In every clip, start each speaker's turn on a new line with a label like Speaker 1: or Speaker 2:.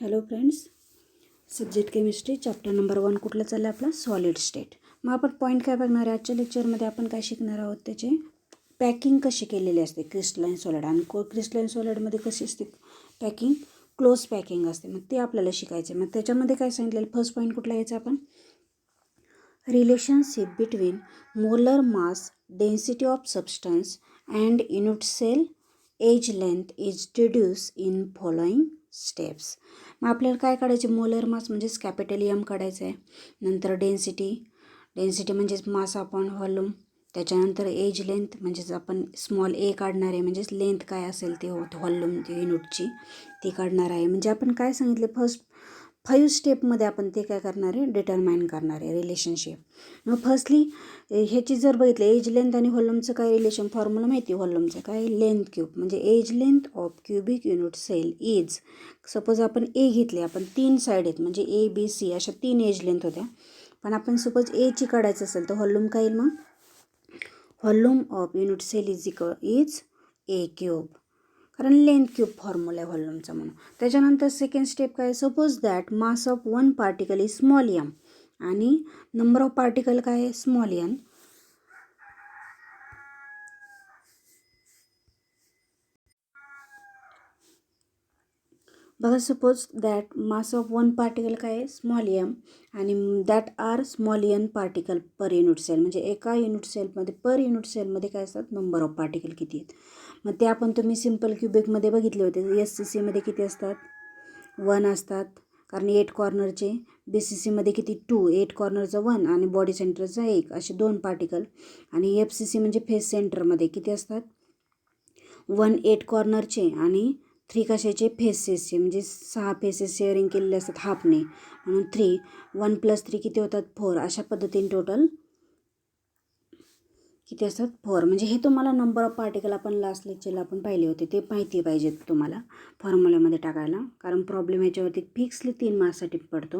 Speaker 1: Hello friends, subject chemistry chapter number 1 कुठलं चाललं आपला सॉलिड स्टेट. मग आपण पॉईंट काय बघणार आहे आजच्या लेक्चरमध्ये. आपण काय शिकणार आहोत, त्याचे पॅकिंग कशी केलेली असते क्रिस्टलाइन सॉलिड. आणि क्रिस्टलाइन सॉलिडमध्ये कशी असते पॅकिंग, क्लोज पॅकिंग असते. मग ते आपल्याला शिकायचं. मग त्याच्यामध्ये काय सांगितलेलं, फर्स्ट पॉईंट कुठला यायचा आपण, relationship between molar mass, density of substance and unit cell edge length is deduce in following steps. मग आपल्याला काय काढायचे, मोलर मास म्हणजेच कॅपिटल एम काढायचं आहे. नंतर डेन्सिटी म्हणजेच मास अपॉन व्हॉल्यूम. त्याच्यानंतर एज लेंथ म्हणजेच आपण स्मॉल ए काढणार आहे, म्हणजेच लेंथ काय असेल ते व्हॉल्यूम युनिटची ती काढणार आहे. म्हणजे आपण काय सांगितले, फर्स्ट 5 स्टेपमध्ये आपण ते काय करणार आहे, डिटरमाइन करणार आहे रिलेशनशिप. मग फर्स्टली ह्याची जर बघितलं, एज लेंथ आणि व्हॉल्यूमचं काय रिलेशन, फॉर्म्युला माहिती व्हॉल्यूमचं काय, लेंथ क्यूब. म्हणजे edge length of cubic unit cell is, suppose आपण ए घेतले, आपण 3 साईड आहेत म्हणजे ए बी सी अशा 3 एज लेंथ होत्या. पण आपण सपोज एची काढायचं असेल तर व्हॉल्यूम काय येईल, मग volume of unit cell is a cube, कारण लेंथ क्यूब फॉर्म्युला आहे व्हॉल्यूमचा म्हणून. त्याच्यानंतर सेकंड स्टेप काय, suppose that mass of one particle is small m आणि नंबर ऑफ पार्टिकल काय आहे स्मॉल एन. बघा, suppose that mass of one particle काय आहे स्मॉल एम आणि that are small n particle per unit cell. म्हणजे एका युनिट सेलमध्ये, पर युनिट सेलमध्ये काय असतात, नंबर ऑफ पार्टिकल किती आहेत. मग ते आपण तुम्ही सिम्पल क्युबिकमध्ये बघितले होते. SCCमध्ये किती असतात, 1 असतात, कारण 8 कॉर्नरचे. BCCमध्ये किती, 2, 8 कॉर्नरचं 1 आणि बॉडी सेंटरचा 1, असे 2 पार्टिकल. आणि FCC म्हणजे फेस सेंटरमध्ये किती असतात, 1 8 कॉर्नरचे आणि 3 कशाचे, फेसेसचे. म्हणजे 6 फेसेस शेअरिंग केलेले असतात हाफने, म्हणून 3, 1 + 3 किती होतात, 4. अशा पद्धतीने टोटल किती असतात, 4. म्हणजे हे तुम्हाला नंबर ऑफ पार्टिकल आपण लास्ट लेक्चरला आपण पाहिले होते, ते माहिती पाहिजेत तुम्हाला फॉर्म्युल्यामध्ये टाकायला, कारण प्रॉब्लेम याच्यावरती फिक्सली 3 मार्क्ससाठी पडतो.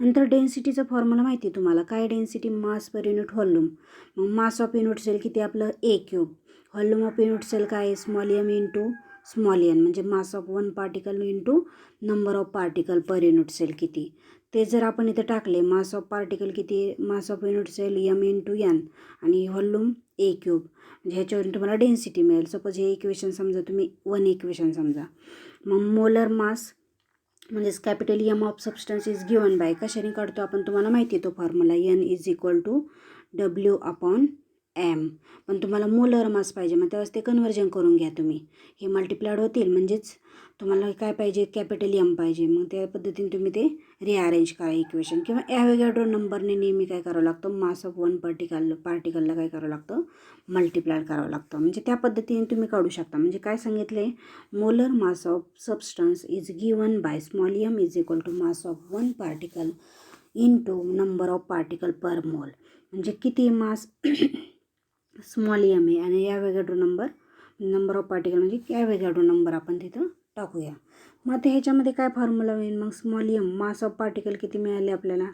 Speaker 1: नंतर डेन्सिटीचा फॉर्म्युला माहिती आहे तुम्हाला, काय density, mass per unit volume. मग मास ऑफ युनिट सेल किती आपलं a cube, volume of unit cell काय आहे small m into small n, म्हणजे mass of one particle into number of particle per unit cell किती. ते जर आपण इथं टाकले, मास ऑफ पार्टिकल किती, mass of unit cell m into n आणि व्हॉल्यूम ए क्यूब, म्हणजे ह्याच्यावरून तुम्हाला डेन्सिटी मिळेल. सपोज हे इक्वेशन समजा तुम्ही 1 इक्वेशन समजा. मग मोलर मास म्हणजेच capital M of substance is given by, कशाने काढतो आपण, तुम्हाला माहिती आहे तो फॉर्म्युला, N=W/M. पण तुम्हाला मोलर मास पाहिजे, मग त्यावेळेस ते कन्वर्जन करून घ्या तुम्ही. हे मल्टिप्लायड होतील, म्हणजेच तुम्हाला काय पाहिजे, कॅपिटल एम पाहिजे. मग त्या पद्धतीने तुम्ही ते रिअरेंज करा इक्वेशन. किंवा ॲव्होगॅड्रो नंबरने नेहमी काय करावं लागतं, मास ऑफ वन पार्टिकलला काय करावं लागतं, मल्टिप्लाय करावं लागतं. म्हणजे त्या पद्धतीने तुम्ही काढू शकता. म्हणजे काय सांगितले, molar mass of substance is given by small m is mass of one particle into number of particle per mole. म्हणजे किती मास स्मॉल एम आहे आणि ॲव्होगॅड्रो नंबर ऑफ पार्टिकल म्हणजे ॲव्होगॅड्रो नंबर आपण तिथं टाकूया. मग ते ह्याच्यामध्ये काय फॉर्म्युला होईल, मग small m mass of particle किती मिळाले आपल्याला,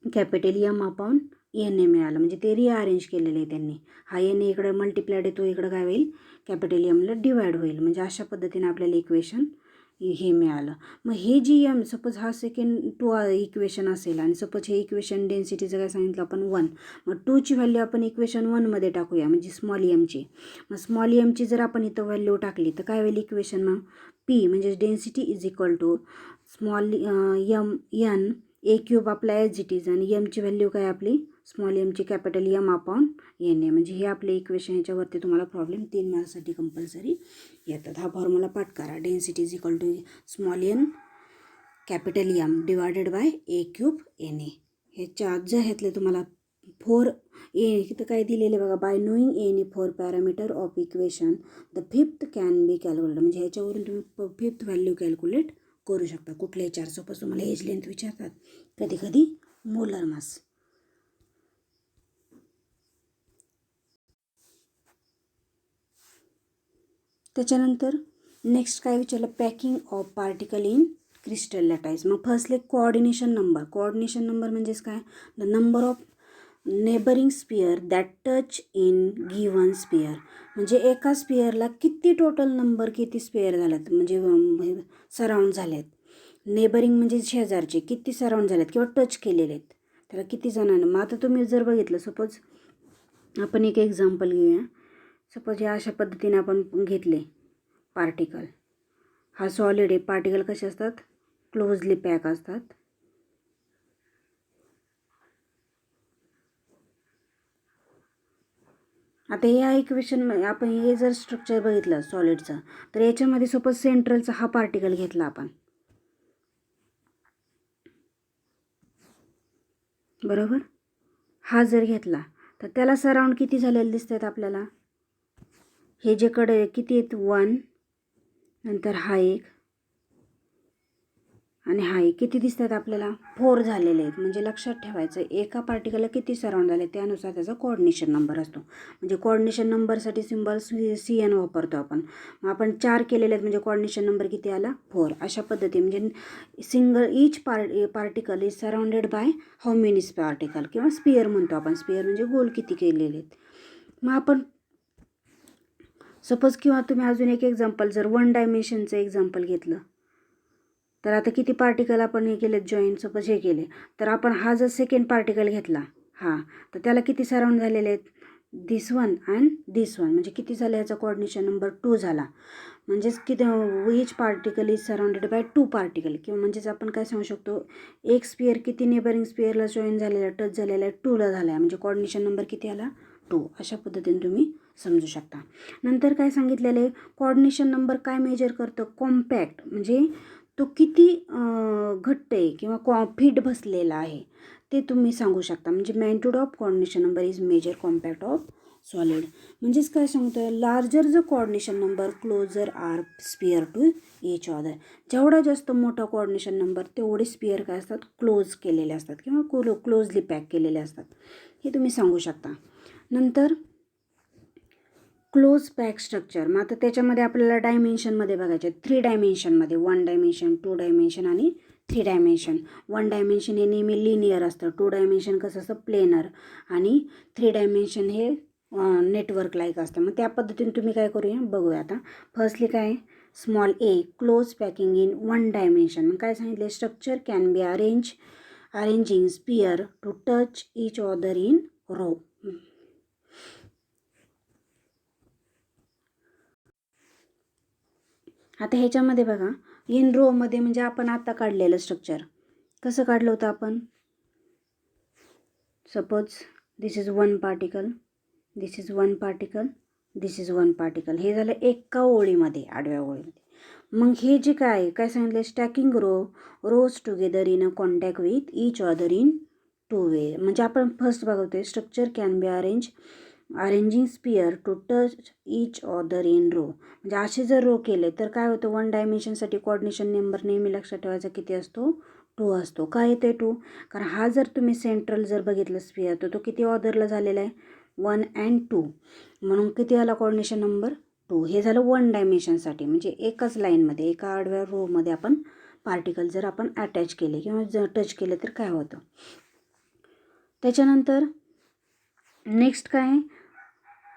Speaker 1: capital M upon N A मिळालं. म्हणजे ते रिअरेंज केलेलं आहे त्यांनी. हा एन ए इकडं मल्टिप्लायड आहे, तो इकडं काय होईल, कॅपिटल एमला डिवाइड होईल. म्हणजे अशा पद्धतीने आपल्याला इक्वेशन हे मिळालं. मग हे जी एम, सपोज हा सेकंड 2 इक्वेशन असेल आणि सपोज हे इक्वेशन डेन्सिटीचं काय सांगितलं आपण 1, मग 2ची व्हॅल्यू आपण इक्वेशन 1मध्ये टाकूया, म्हणजे स्मॉल एमची. मग स्मॉल एमची जर आपण इथं व्हॅल्यू टाकली तर काय होईल इक्वेशन, मग पी म्हणजे density is small m n a cube आपला ॲज इट इज, आणि एमची व्हॅल्यू काय आपली स्मॉल एमची capital M upon N a. म्हणजे हे आपले इक्वेशन, ह्याच्यावरती तुम्हाला प्रॉब्लेम 3 मार्क्ससाठी कंपल्सरी येतात. हा फॉर्म्युला पाठ करा, density is small n capital M divided by a cube N A. ह्याच्या जर ह्यातले तुम्हाला 4 ए इथं काय दिलेलं बघा, by knowing any 4 parameter of equation the fifth can be calculate. म्हणजे ह्याच्यावरून तुम्ही फिफ्थ व्हॅल्यू कॅल्क्युलेट करू शकता. कुठल्याही 4, सपोज तुम्हाला एज लेंथ विचारतात, कधी कधी मोलर मास. त्याच्यानंतर नेक्स्ट काय विचारलं, packing of particle in crystal lattice. मग फर्स्टले कोऑर्डिनेशन नंबर म्हणजेच काय, the number of neighbouring sphere that touch in given sphere. म्हणजे एका स्पियरला किती टोटल नंबर, किती स्पेअर झाल्यात म्हणजे सराउंड झालेत. नेबरिंग म्हणजे शेजारचे किती सराउंड झालेत किंवा टच केलेले आहेत, त्याला किती जणांना. मग आता तुम्ही जर बघितलं, सपोज आपण एक एक्झाम्पल घेऊया. सपोज या अशा पद्धतीने आपण घेतले पार्टिकल. हा सॉलिड आहे. पार्टिकल कसे असतात, क्लोजली पॅक असतात. आता या इक्वेशन आपण हे जर स्ट्रक्चर बघितलं सॉलिडचं, तर याच्यामध्ये सपोज सेंट्रलचा हा पार्टिकल घेतला आपण, बरोबर. हा जर घेतला तर त्याला सराउंड किती झालेले दिसत आहेत आपल्याला. हे जे कडे किती आहेत, 1, नंतर हा एक आणि हा एक किती दिसत आहेत आपल्याला, 4 झालेले आहेत. म्हणजे लक्षात ठेवायचं एका पार्टिकलला किती सराउंड झाले त्यानुसार त्याचा कोऑर्डिनेशन नंबर असतो. म्हणजे कोऑर्डिनेशन नंबरसाठी सिम्बॉल CN वापरतो आपण. मग आपण 4 केलेले आहेत म्हणजे कोऑर्डिनेशन नंबर किती आला, 4. अशा पद्धती म्हणजे single each particle is surrounded bye how many particle, किंवा स्पियर म्हणतो आपण. स्पियर म्हणजे गोल किती केलेले आहेत. मग आपण सपोज किंवा तुम्ही अजून एक एक्झाम्पल जर 1 डायमेन्शनचं एक्झाम्पल घेतलं, तर आता किती पार्टिकल आपण हे केले जॉईंट, सपोज हे केले, तर आपण हा जर सेकंड पार्टिकल घेतला हा, तर त्याला किती सराउंड झालेले आहेत, दिस 1 अँड दिस 1. म्हणजे किती झालं, याचा कोऑर्डिनेशन नंबर 2 झाला. म्हणजेच किती each particle is surrounded bye 2 particle, किंवा म्हणजेच आपण काय सांगू शकतो, एक स्पियर किती नेबरिंग स्पियरला जॉईन झालेला, टच झालेला आहे, 2ला झाला आहे. म्हणजे कोऑर्डिनेशन नंबर किती आला, 2. अशा पद्धतीने तुम्ही समजू शकता. नंतर काय सांगितलेलं आहे, कोऑर्डिनेशन नंबर काय मेजर करतं, कॉम्पॅक्ट म्हणजे तो किती घट्ट आहे किंवा फिट बसलेला आहे ते तुम्ही सांगू शकता. म्हणजे magnitude of coordination number is measure compact of solid. म्हणजेच काय सांगतो, larger the coordination number closer are sphere to each other. जेवढा जास्त मोठा कोऑर्डिनेशन नंबर तेवढे स्पियर काय असतात, क्लोज केलेले असतात किंवा क्लोजली पॅक केलेले असतात. हे तुम्ही सांगू शकता. नंतर क्लोज पॅक स्ट्रक्चर. मग आता त्याच्यामध्ये आपल्याला डायमेन्शनमध्ये बघायचे, 3 डायमेन्शनमध्ये, 1 डायमेन्शन, 2 डायमेन्शन आणि 3 डायमेन्शन. 1 डायमेन्शन हे नेहमी लिनियर असतं, 2 डायमेन्शन कसं असतं, प्लेनर, आणि 3 डायमेन्शन हे नेटवर्क लाईक असतं. मग त्या पद्धतीने तुम्ही काय करूया बघूया. आता फर्स्टली काय, small a, close packing in 1 dimension. मग काय सांगितले, structure can be arranging sphere to touch each other in row. आता ह्याच्यामध्ये बघा, इन रोमध्ये म्हणजे आपण आता काढलेलं स्ट्रक्चर कसं काढलं होतं आपण. Suppose this is 1 particle, this is 1 particle, this is 1 particle. हे झालं एका ओळीमध्ये, आडव्या ओळीमध्ये. मग हे जे काय सांगितलं, stacking rows together in a contact with each other in 2 way. म्हणजे आपण फर्स्ट बघतोय, structure can be arranging sphere to touch each other in row. म्हणजे असे जर रो केले तर काय होतं, 1 डायमेन्शनसाठी कोऑर्डिनेशन नंबर नेहमी लक्षात ठेवायचा किती असतो, 2 असतो. काय येते 2, कारण हा जर तुम्ही सेंट्रल जर बघितलं स्पियर, तर तो किती ऑर्डरला झालेला आहे, 1 and 2. म्हणून किती आला कोऑर्डिनेशन नंबर 2. हे झालं 1 डायमेन्शनसाठी. म्हणजे एकाच लाईनमध्ये, एका आडव्या रोमध्ये आपण पार्टिकल जर आपण अटॅच केले किंवा जर टच केले तर काय होतं. त्याच्यानंतर नेक्स्ट काय,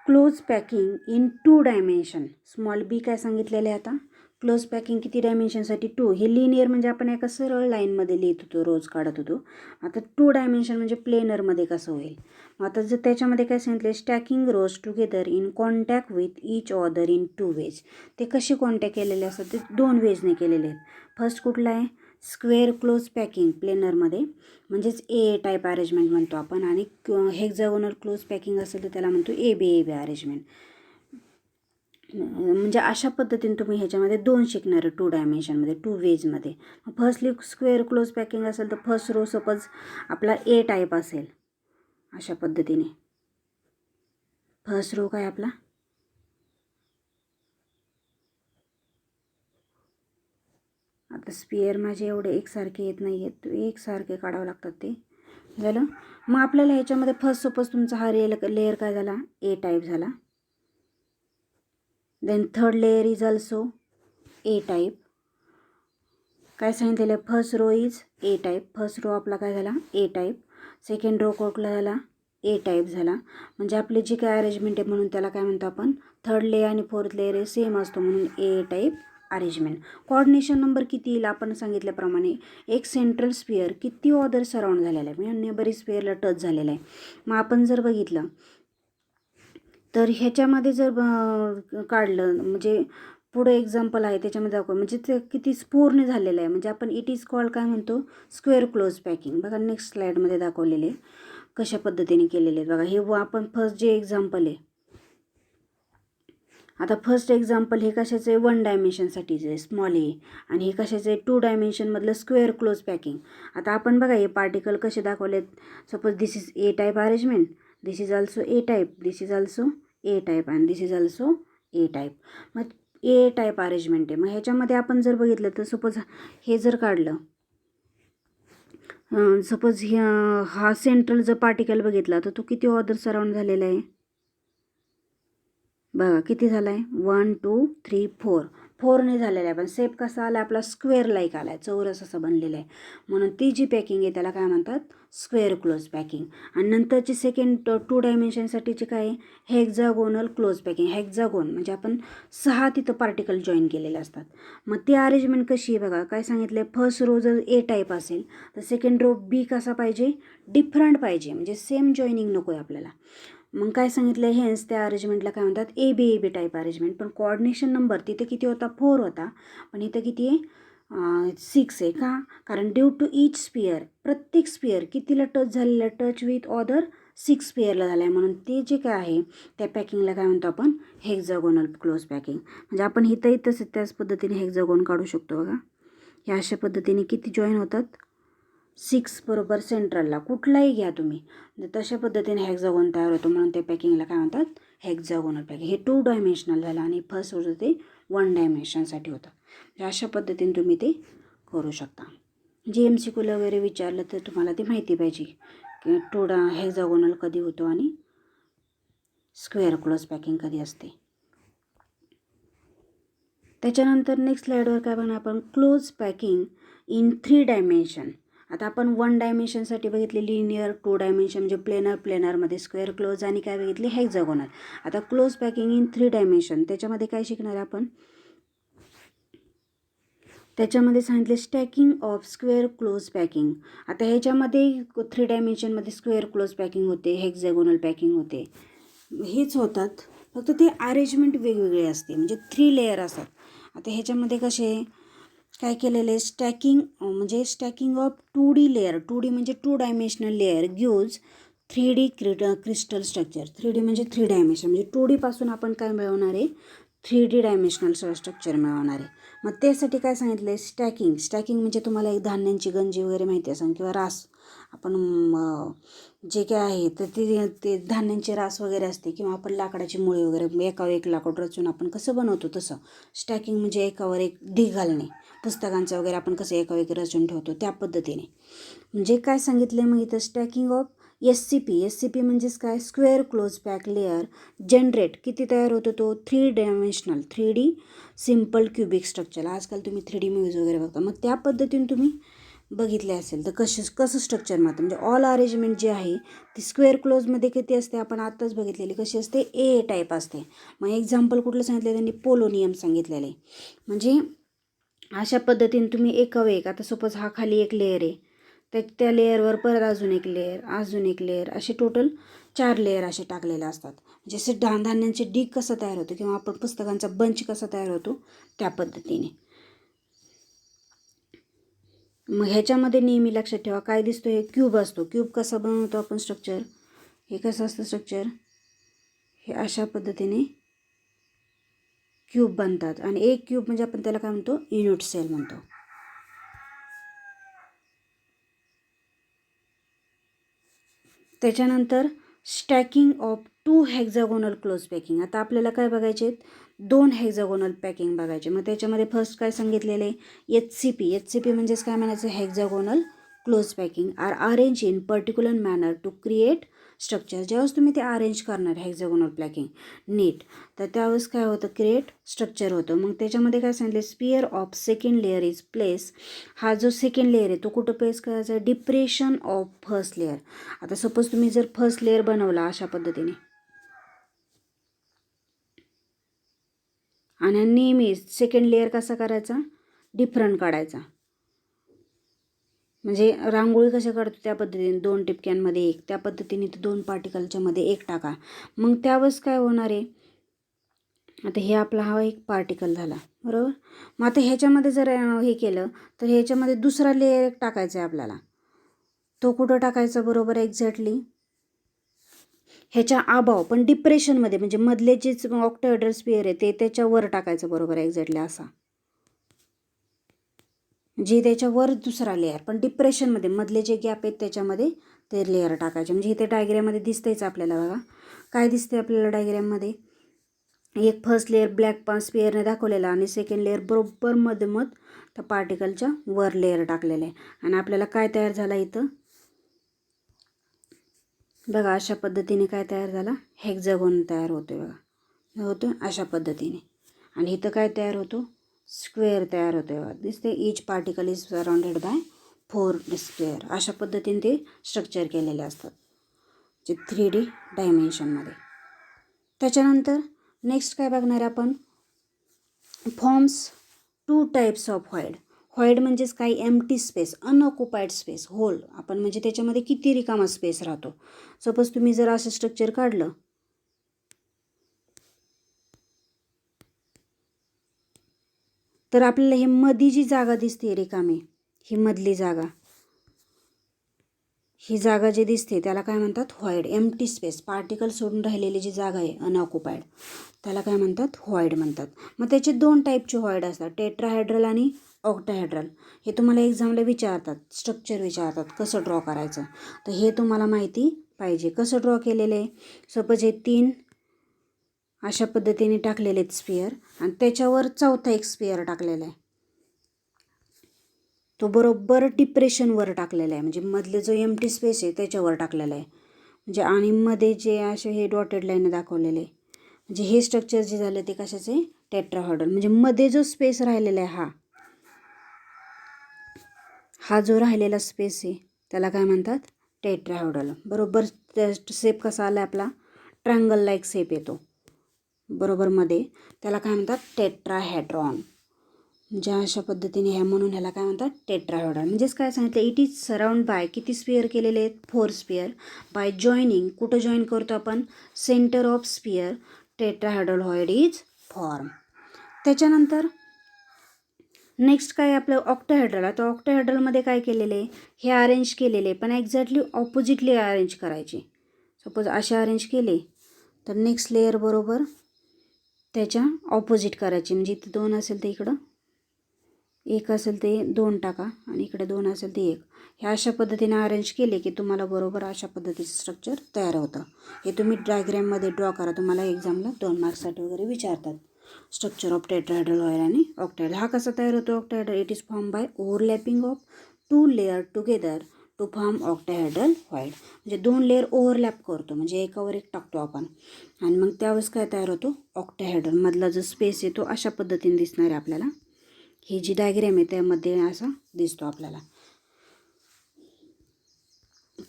Speaker 1: close packing in 2 dimension. Small b काय सांगितलेलं आहे आता, क्लोज पॅकिंग किती डायमेन्शनसाठी, 2. हे लिनियर म्हणजे आपण एका सरळ लाईनमध्ये लिहित होतो, रोज काढत होतो. आता 2 डायमेन्शन म्हणजे प्लेनरमध्ये कसं होईल. आता जर त्याच्यामध्ये काय सांगितले, stacking rows together in contact with each other in 2 ways. ते कसे कॉन्टॅक्ट केलेले असतात, ते 2 वेजने केलेले आहेत. फर्स्ट कुठला आहे, स्क्वेअर क्लोज पॅकिंग प्लेनरमध्ये, म्हणजेच ए टाईप अरेंजमेंट म्हणतो आपण. आणि हेक्झागोनल क्लोज पॅकिंग असेल तर त्याला म्हणतो AB अरेंजमेंट. म्हणजे अशा पद्धतीने तुम्ही ह्याच्यामध्ये 2 शिकणार आहे 2 डायमेन्शनमध्ये, 2 वेजमध्ये. फर्स्टली स्क्वेअर क्लोज पॅकिंग असेल तर फर्स्ट रो सपोज आपला ए टाईप असेल, अशा पद्धतीने फर्स्ट रो काय आपला, आता स्पियर माझे एवढे एकसारखे येत नाही आहेत, एकसारखे काढावं लागतात ते झालं. मग आपल्याला ह्याच्यामध्ये फर्स्ट सपोज तुमचा हा लेअर काय झाला, ए टाईप झाला. Then third layer is also A type. काय सांगितलेलं, first row is A type. First row आपला काय झाला, ए टाईप. सेकंड रो कुठला झाला, ए टाईप झाला. म्हणजे आपली जी काय अरेंजमेंट आहे म्हणून त्याला काय म्हणतो आपण, थर्ड लेअर आणि फोर्थ लेअर हे सेम असतो म्हणून A type arrangement. Coordination number किती येईल आपण सांगितल्याप्रमाणे एक सेंट्रल स्पिअर किती ऑर्डर सराउंड झालेला आहे म्हणजे नेबरी स्पिअरला टच झालेला आहे. मग आपण जर बघितलं तर ह्याच्यामध्ये जर काढलं म्हणजे पुढे एक्झाम्पल आहे त्याच्यामध्ये दाखव म्हणजे ते किती पूर्ण झालेलं आहे म्हणजे आपण इट इज कॉल्ड काय म्हणतो स्क्वेअर क्लोज पॅकिंग. बघा नेक्स्ट स्लाईडमध्ये दाखवलेले कशा पद्धतीने केलेले आहेत बघा. हे आपण फर्स्ट जे एक्झाम्पल आहे आता फर्स्ट एक्झाम्पल हे कशाचं आहे 1 डायमेन्शनसाठीचं आहे स्मॉल ए आणि हे कशाचं आहे 2 डायमेन्शनमधलं स्क्वेअर क्लोज पॅकिंग. आता आपण बघा हे पार्टिकल कसे दाखवलेत. Suppose this is A type arrangement, this is also A type, this is also A type and this is also A type. मग ए टाईप अरेंजमेंट आहे. मग ह्याच्यामध्ये आपण जर बघितलं तर सपोज हे जर काढलं सपोज हा सेंट्रल जर पार्टिकल बघितला तर तो किती ऑर्डर सराउंड झालेला आहे बघा किती झाला आहे 1 2 3 4 4ने झालेला आहे. पण सेप कसा आला आपला स्क्वेअर लाईक आला आहे चौरस असं बनलेलं आहे म्हणून ती जी पॅकिंग आहे त्याला काय म्हणतात स्क्वेअर क्लोज पॅकिंग. आणि नंतरची सेकंड 2 डायमेन्शनसाठीची काय आहे हेक्झागोनल क्लोज पॅकिंग. हेक्झागोन म्हणजे आपण 6 तिथं पार्टिकल जॉईन केलेले असतात. मग ती अरेंजमेंट कशी आहे बघा काय सांगितलं आहे फर्स्ट रो जर ए टाईप असेल तर सेकंड रो बी कसा पाहिजे डिफरंट पाहिजे म्हणजे सेम जॉईनिंग नको आहे आपल्याला. मग काय सांगितलं हेन्स त्या अरेंजमेंटला काय म्हणतात ए बी टाईप अरेंजमेंट. पण कोऑर्डिनेशन नंबर तिथे किती होता 4 होता पण इथं किती आहे 6 आहे का कारण ड्यू टू ईच स्पिअर प्रत्येक स्पिअर कितीला टच झालेला टच विथ ऑदर 6 स्पिअरला झाला आहे म्हणून ते जे काय आहे त्या पॅकिंगला काय म्हणतो आपण हेक्झागोनल क्लोज पॅकिंग. म्हणजे आपण इथंही तसं त्याच पद्धतीने हेक्झागोन काढू शकतो बघा. ह्या अशा पद्धतीने किती जॉईन होतात 6 बरोबर सेंट्रलला कुठलाही घ्या तुम्ही तशा पद्धतीने हेक्झागोन तयार होतो म्हणून ते पॅकिंगला काय म्हणतात हेक्झागोनल पॅकिंग. हे 2 डायमेन्शनल झालं आणि फर्स्ट होतं ते 1 डायमेन्शनसाठी होतं. म्हणजे अशा पद्धतीने तुम्ही ते करू शकता. GMCQ वगैरे विचारलं तर तुम्हाला ते माहिती पाहिजे की 2 हेक्झागोनल कधी होतो आणि स्क्वेअर क्लोज पॅकिंग कधी असते. त्याच्यानंतर नेक्स्ट स्लाईडवर काय बघणार आपण क्लोज पॅकिंग इन 3 डायमेन्शन. आता आपण 1 डायमेन्शनसाठी बघितले लिनियर 2 डायमेन्शन म्हणजे प्लेनरमध्ये स्क्वेअर क्लोज आणि काय बघितले हेक्झागोनल. आता क्लोज पॅकिंग इन 3 डायमेन्शन त्याच्यामध्ये काय शिकणार आहे आपण त्याच्यामध्ये सांगितले stacking of square close packing. आता ह्याच्यामध्ये 3 डायमेन्शनमध्ये स्क्वेअर क्लोज पॅकिंग होते हेक्झागोनल पॅकिंग होते हेच होतात फक्त ते अरेंजमेंट वेगवेगळे असते म्हणजे 3 लेअर असतात. आता ह्याच्यामध्ये कसे काय केलेलं आहे स्टॅकिंग म्हणजे stacking of 2D layer 2D म्हणजे 2 dimensional layer gives 3D crystal structure. 3D म्हणजे 3 डायमेन्शन म्हणजे 2D पासून आपण काय मिळवणार आहे 3D डायमेन्शनल स्ट्रक्चर मिळवणार आहे. मग त्यासाठी काय सांगितलं आहे स्टॅकिंग म्हणजे तुम्हाला एक धान्यांची गंजी वगैरे माहिती असेल किंवा रास आपण जे काय आहे तर ते धान्यांचे रास वगैरे असते किंवा आपण लाकडाची मुळे वगैरे एकावर एक लाकूड रचून आपण कसं बनवतो तसं स्टॅकिंग म्हणजे एकावर एक ढीग घालणे. पुस्तकांचं वगैरे आपण कसं एकावर एक रचून ठेवतो त्या पद्धतीने. म्हणजे काय सांगितलं मग इथं स्टॅकिंग ऑफ SCP म्हणजेच काय square close pack layer generate किती तयार होतो तो 3 dimensional 3D simple cubic structure. आजकाल तुम्ही 3D मूव्हीज वगैरे बघता मग त्या पद्धतीने तुम्ही बघितले असेल तर कसं स्ट्रक्चर मात्र म्हणजे ऑल अरेंजमेंट जी आहे ती स्क्वेअर क्लोजमध्ये किती असते आपण आत्ताच बघितलेली कशी असते ए टाईप असते. मग एक्झाम्पल कुठलं सांगितलं त्यांनी पोलोनियम सांगितलेलं आहे. म्हणजे अशा पद्धतीने तुम्ही एकावर एक आता सपोज हा खाली एक लेअर आहे त्या लेअरवर परत अजून एक लेअर असे टोटल 4 लेअर असे टाकलेले असतात. जसे धान्यांचे ढीग कसं तयार होतं किंवा आपण पुस्तकांचा बंच कसा तयार होतो त्या पद्धतीने. मग ह्याच्यामध्ये नेहमी लक्षात ठेवा काय दिसतो हे क्यूब असतो. क्यूब कसा बनवतो आपण स्ट्रक्चर हे कसं असतं स्ट्रक्चर हे अशा पद्धतीने क्यूब बनतात आणि एक क्यूब म्हणजे आपण त्याला काय म्हणतो युनिट सेल म्हणतो. त्याच्यानंतर stacking of 2 hexagonal close packing. आता आपल्याला काय बघायचे आहेत 2 हेक्झागोनल पॅकिंग बघायचे. मग त्याच्यामध्ये फर्स्ट काय सांगितलेले HCP म्हणजेच काय म्हणायचं hexagonal close packing are arrange in particular manner to create structure. ज्यावेळेस तुम्ही ते अरेंज करणार हेक्झागोनल पॅकिंग नीट तर त्यावेळेस काय होतं क्रिएट स्ट्रक्चर होतं. मग त्याच्यामध्ये काय सांगितलं sphere of second layer is place. हा जो सेकंड लेअर आहे तो कुठं प्लेस करायचा डिप्रेशन ऑफ फर्स्ट लेअर. आता सपोज तुम्ही जर फर्स्ट लेअर बनवला अशा पद्धतीने आणि नेहमी सेकंड लेअर कसा करायचा, डिफरंट काढायचा. म्हणजे रांगोळी कशा काढतो त्या पद्धतीने 2 टिपक्यांमध्ये एक, त्या पद्धतीने 2 पार्टिकलच्या मध्ये एक टाका. मग त्यावेळेस काय होणार आहे, आता हे आपला हा एक पार्टिकल झाला बरोबर. मग आता ह्याच्यामध्ये जर हे केलं तर ह्याच्यामध्ये दुसरा लेअर एक टाकायचा आहे आपल्याला. तो कुठं टाकायचा बरोबर एक्झॅक्टली ह्याच्या अबाव पण डिप्रेशनमध्ये, म्हणजे मधले जे ऑक्टाहेड्रल स्फिअर आहे ते त्याच्यावर टाकायचं बरोबर एक्झॅक्टली असा. जे त्याच्यावर दुसरा लेअर पण डिप्रेशनमध्ये मधले जे गॅप आहेत त्याच्यामध्ये ते लेअर टाकायचे. म्हणजे इथे डायग्रॅममध्ये दिसतंयच आपल्याला बघा. काय दिसते आपल्याला डायग्रॅममध्ये, एक फर्स्ट लेअर ब्लॅक स्फिअरने दाखवलेला आणि सेकंड लेअर बरोबर मधोमध त्या पार्टिकलच्या वर लेअर टाकलेलं आहे. आणि आपल्याला काय तयार झाला इथं बघा, अशा पद्धतीने काय तयार झाला, हेक्झागोन तयार होतो बघा, होतो अशा पद्धतीने. आणि इथं काय तयार होतो, स्क्वेअर तयार होतो बघा, दिसते. Each particle is surrounded by 4 square. अशा पद्धतीने ते स्ट्रक्चर केलेले असतात जे 3D डायमेन्शनमध्ये. त्याच्यानंतर नेक्स्ट काय बघणार आपण, forms 2 types of void. Void म्हणजेच काही एम्प्टी स्पेस, अनऑक्युपाईड स्पेस, होल. आपण म्हणजे त्याच्यामध्ये किती रिकामा स्पेस राहतो. सपोज तुम्ही जर असं स्ट्रक्चर काढलं तर आपल्याला हे मधी जी जागा दिसते रिकामी, ही मधली जागा, ही जागा जी दिसते त्याला काय म्हणतात, व्हॉइड. एम्प्टी स्पेस, पार्टिकल सोडून राहिलेली जी जागा आहे अनऑक्युपाईड, त्याला काय म्हणतात, व्हॉइड म्हणतात. मग त्याचे 2 टाईपचे व्हॉइड असतात, टेट्राहेड्रल आणि ऑक्टाहेड्रल. हे तुम्हाला एक्झामला विचारतात, स्ट्रक्चर विचारतात कसं ड्रॉ करायचं. तर हे तुम्हाला माहिती पाहिजे कसं ड्रॉ केलेलं आहे. सपोज हे 3 अशा पद्धतीने टाकलेले आहेत स्फिअर आणि त्याच्यावर चौथा एक स्फिअर टाकलेला आहे, तो बरोबर डिप्रेशनवर टाकलेला आहे. म्हणजे मधले जो एम्प्टी स्पेस आहे त्याच्यावर टाकलेला आहे. म्हणजे आणि मध्ये जे असे हे डॉटेड लाईन दाखवलेले, म्हणजे हे स्ट्रक्चर जे झालं ते कशाचे, टेट्राहेड्रल. म्हणजे मध्ये जो स्पेस राहिलेला आहे हा जो राहिलेला स्पेस आहे त्याला काय म्हणतात, टेट्राहेड्रल. बरोबर शेप कसा आला आपला, ट्रायंगल लाईक शेप येतो बरोबर मध्ये, त्याला काय म्हणतात, टेट्राहेड्रॉन. म्हणजे अशा पद्धतीने ह्या, म्हणून ह्याला काय म्हणतात, टेट्राहेड्रॉन. म्हणजेच काय सांगितलं, इट इज सराउंड बाय किती स्फिअर केलेले आहेत, 4 स्फिअर. बाय जॉईनिंग, कुठं जॉईन करतो आपण, centre of sphere, tetrahedral void is form. त्याच्यानंतर नेक्स्ट काय आपलं ऑक्टाहेड्रल. आता ऑक्टाहेड्रलमध्ये काय केलेलं आहे, हे अरेंज केलेले आहे पण एक्झॅक्टली ऑपोजिटली अरेंज करायचे. सपोज असे अरेंज केले तर नेक्स्ट लेअर बरोबर त्याच्या ऑपोजिट करायची. म्हणजे इथे 2 असेल तर इकडं 1 असेल ते 2 टाका आणि इकडे 2 असेल ते 1. हे अशा पद्धतीने अरेंज केले की तुम्हाला बरोबर अशा पद्धतीचं स्ट्रक्चर तयार होतं. हे तुम्ही डायग्रॅममध्ये ड्रॉ करा, तुम्हाला एक्झामला 2 मार्क्ससाठी वगैरे विचारतात. स्ट्रक्चर ऑफ टेट्राहेड्रल व्हॉइड आणि ऑक्टाहेड्रल. हा कसा तयार होतो octahedral, it is form by overlapping of 2 layer together to form octahedral void. म्हणजे 2 लेअर ओव्हरलॅप करतो, म्हणजे एकावर एक टाकतो आपण आणि मग त्यावेळेस काय तयार होतो, ऑक्टाहेड्रल. मधला जो स्पेस येतो अशा पद्धतीने दिसणार आहे आपल्याला. ही जी डायग्रॅम आहे त्यामध्ये असा दिसतो आपल्याला.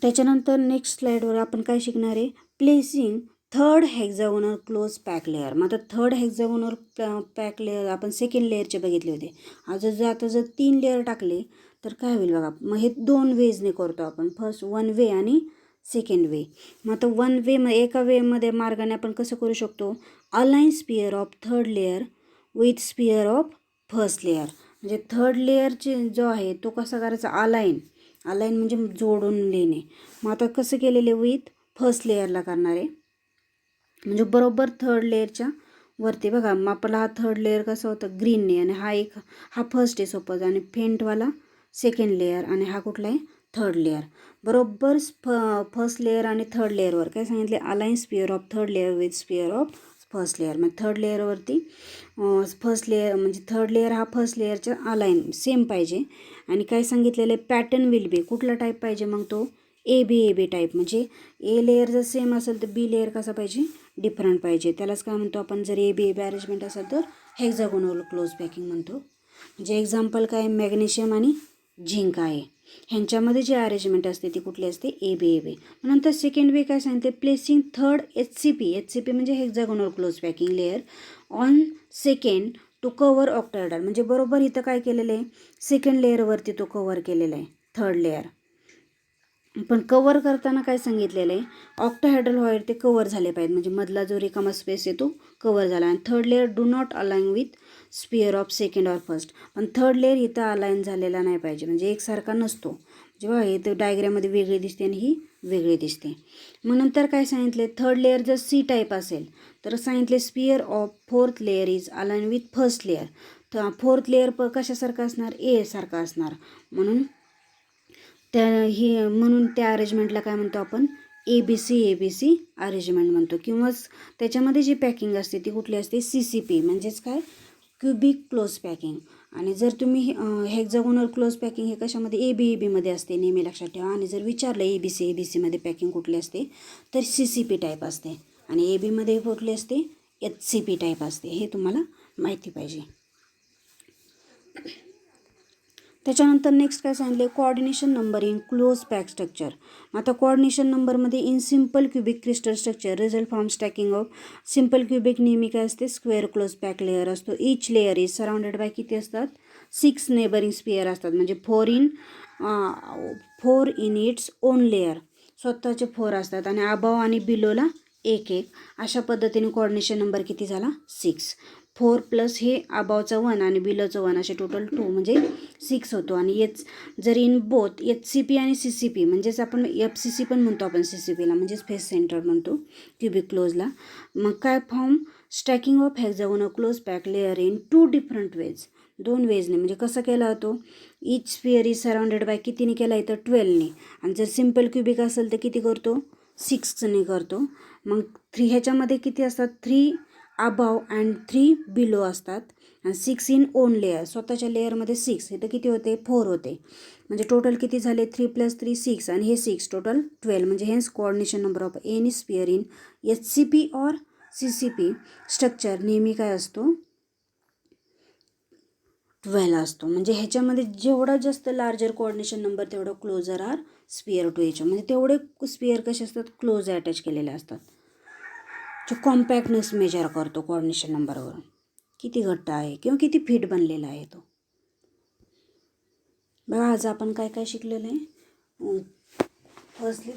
Speaker 1: त्याच्यानंतर नेक्स्ट स्लाईडवर आपण काय शिकणार आहे, placing third hexagonal close pack layer. मग आता थर्ड हेक्झागोनल पॅक लेअर आपण सेकंड लेअरचे बघितले होते. आता जर 3 लेअर टाकले तर काय होईल बघा. मग हे 2 वेजने करतो आपण, फर्स्ट 1 वे आणि सेकंड वे. मग आता 1 वे एका वेमध्ये मार्गाने आपण कसं करू शकतो, align sphere of third layer with sphere of first layer. म्हणजे थर्ड लेअरचे जो आहे तो कसा करायचा, अलाइन म्हणजे जोडून लेणे. मग आता कसं केलेले, विथ फर्स्ट लेअरला करणार आहे. म्हणजे बरोबर थर्ड लेअरच्या वरती बघा, मग आपला हा थर्ड लेअर कसा होतं, ग्रीनने, आणि हा फर्स्ट आहे सपोज, आणि फेंटवाला सेकंड लेअर, आणि हा कुठला आहे, थर्ड लेअर. बरोबर फर्स्ट लेअर आणि थर्ड लेअरवर काय सांगितले, align sphere of third layer with sphere of first layer. मग थर्ड लेअरवरती फर्स्ट लेअर, म्हणजे थर्ड लेअर हा फर्स्ट लेअरच्या अलाइन सेम पाहिजे. आणि काय सांगितलेलं आहे, पॅटर्न विल बी, कुठला टाईप पाहिजे मग तो, ए बी टाईप. म्हणजे ए लेअर जर सेम असेल तर बी लेअर कसा पाहिजे, डिफरंट पाहिजे. त्यालाच काय म्हणतो आपण, जर ए बी अरेंजमेंट असेल तर हेक्झागोनल क्लोज पॅकिंग म्हणतो. म्हणजे एक्झाम्पल काय, मॅग्नेशियम आणि झिंक आहे. ह्यांच्यामध्ये जी अरेंजमेंट असते ती कुठली असते ए बी ए बी. नंतर सेकंड वे काय सांगितले, प्लेसिंग थर्ड HCP म्हणजे hexagonal close packing layer on second to cover octahedral. म्हणजे बरोबर इथं काय केलेलं आहे, सेकंड लेअरवरती तो कवर केलेला आहे थर्ड लेअर. पण कवर करताना काय सांगितलेलं आहे, ऑक्टाहेड्रल वायर ते कवर झाले पाहिजे, म्हणजे मधला जो रिकामा स्पेस आहे तो कवर झाला. आणि third layer do not align with sphere of second or first. पण थर्ड लेअर इथं अलाइन झालेला नाही पाहिजे, म्हणजे एकसारखा नसतो. जेव्हा हे तर डायग्राममध्ये वेगळी दिसते आणि ही वेगळी दिसते. मग नंतर काय सांगितले, थर्ड लेअर जर C टाईप असेल तर सांगितले sphere of fourth layer is align with first layer. तर फोर्थ लेअर कशासारखं असणार, ए सारखा असणार. म्हणून म्हणून त्या अरेंजमेंटला काय म्हणतो आपण, ABC अरेंजमेंट म्हणतो. किंवा त्याच्यामध्ये जी पॅकिंग असते ती कुठली असते, CCP म्हणजेच काय, क्युबिक क्लोज पॅकिंग. आणि जर तुम्ही हेक्झागोनल क्लोज पॅकिंग हे कशामध्ये, ABABमध्ये असते, नेहमी लक्षात ठेवा. आणि जर विचारलं ABCमध्ये पॅकिंग कुठली असते तर CCP टाईप असते. आणि ABमध्ये कुठली असते, HCP टाईप असते. हे तुम्हाला माहिती पाहिजे. त्याच्यानंतर नेक्स्ट काय सांगितले, coordination number in close pack structure. आता कोऑर्डिनेशन नंबरमध्ये in simple cubic crystal structure result from stacking of simple cubic नेहमी काय असते, स्क्वेअर क्लोज पॅक लेअर असतो. इच लेअर इज सराउंडेड बाय किती असतात, 6 नेबरिंग स्पिअर असतात. म्हणजे 4 इन इट्स ओन लेअर, स्वतःचे 4 असतात. आणि अबाव आणि बिलोला 1 अशा पद्धतीने कोऑर्डिनेशन नंबर किती झाला, 6. 4 प्लस हे अबावचा 1 आणि बिलोचं 1 असे टोटल 2 म्हणजे 6 होतो. आणि जर इन बोथ HCP आणि CCP म्हणजेच आपण FCC पण म्हणतो आपण CCPला, म्हणजेच फेस सेंटर म्हणतो क्युबिक क्लोजला. मग काय form, stacking of hexagonal close pack layer in 2 different ways, 2 वेजने. म्हणजे कसं केला होतो, इच स्पिअर इज सराउंडेड बाय कितीने केला इथं, 12ने. आणि जर सिम्पल क्युबिक असेल तर किती करतो, 6ने करतो. मग ह्याच्यामध्ये किती असतात, 3 अबाव अँड 3 बिलो असतात. आणि 6 इन ओन लेअर, स्वतःच्या लेअरमध्ये 6, इथं किती होते, 4 होते. म्हणजे टोटल किती झाले, 3 + 3 6 आणि हे 6 टोटल 12. म्हणजे हेच coordination number of any sphere in HCP और CCP स्ट्रक्चर नेहमी काय असतो, 12 असतो. म्हणजे ह्याच्यामध्ये जेवढा जास्त लार्जर कोऑर्डिनेशन नंबर तेवढं closer are sphere to each. म्हणजे तेवढे स्पिअर कसे असतात, क्लोज अटॅच केलेले असतात. जो कॉम्पॅक्टनेस मेजर करतो कोऑर्डिनेशन नंबरवरून, किती घट्ट आहे किंवा किती फिट बनलेला आहे तो. बघा आज आपण काय काय शिकलेलं आहे. फर्स्टली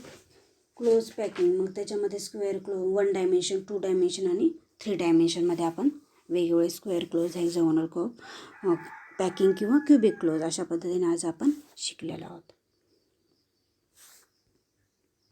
Speaker 1: क्लोज पॅकिंग, मग त्याच्यामध्ये स्क्वेअर क्लोज, 1 डायमेन्शन, 2 डायमेन्शन आणि 3 डायमेन्शनमध्ये आपण वेगवेगळे square close, hexagonal close packing किंवा क्युबिक क्लोज अशा पद्धतीने आज आपण शिकलेलो आहोत.